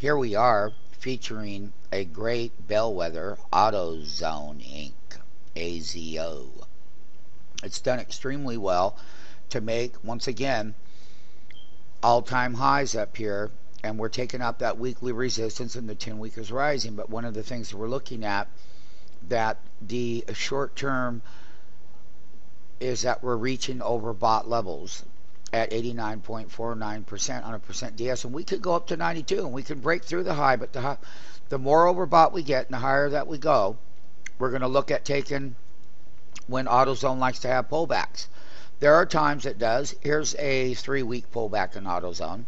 Here we are featuring a great bellwether, AutoZone Inc., AZO. It's done extremely well to make, once again, all-time highs up here, and we're taking out that weekly resistance, and the 10-week is rising. But one of the things that we're looking at, that the short term is that we're reaching overbought levels at 89.49% on a percent DS, and we could go up to 92, and we can break through the high. But the more overbought we get and the higher that we go, we're going to look at taking when AutoZone likes to have pullbacks. There are times it does. Here's a 3-week pullback in AutoZone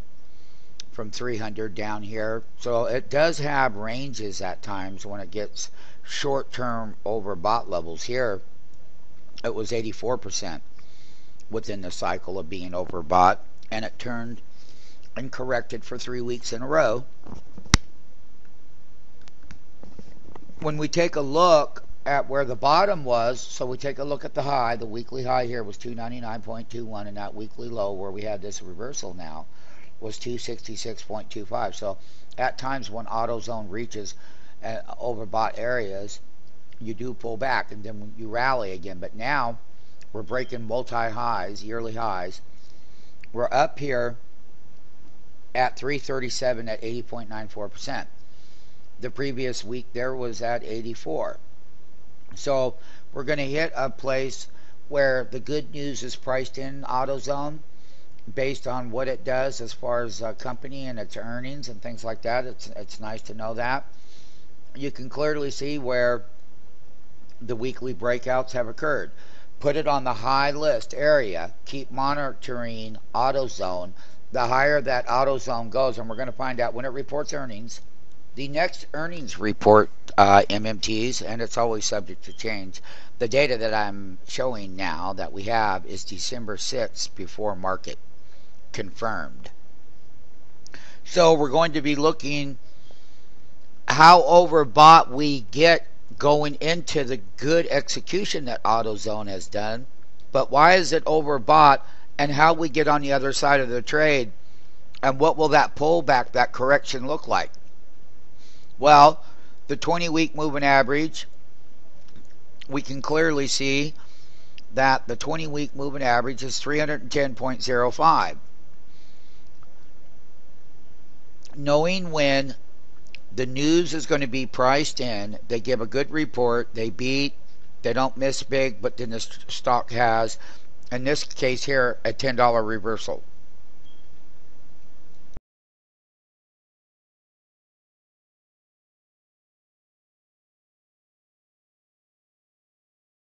from 300 down here. So it does have ranges at times when it gets short-term overbought levels. Here it was 84% within the cycle of being overbought, and it turned and corrected for 3 weeks in a row. When we take a look at where the bottom was, so we take a look at the high, the weekly high here was 299.21, and that weekly low where we had this reversal now was 266.25. So at times when AutoZone reaches overbought areas, you do pull back, and then you rally again. But now we're breaking multi-highs, yearly highs. We're up here at 337 at 80.94%. The previous week there was at 84. So we're going to hit a place where the good news is priced in AutoZone based on what it does as far as a company and its earnings and things like that. It's nice to know that. You can clearly see where the weekly breakouts have occurred. Put it on the high list area. Keep monitoring AutoZone. The higher that AutoZone goes, and we're going to find out when it reports earnings. The next earnings report, MMTs, and it's always subject to change. The data that I'm showing now that we have is December 6th before market confirmed. So we're going to be looking how overbought we get going into the good execution that AutoZone has done. But why is it overbought, and how we get on the other side of the trade, and what will that pullback, that correction look like? Well, the 20-week moving average, we can clearly see that the 20-week moving average is 310.05. Knowing when the news is going to be priced in, they give a good report, they beat, they don't miss big, but then the stock has, in this case here, a $10 reversal.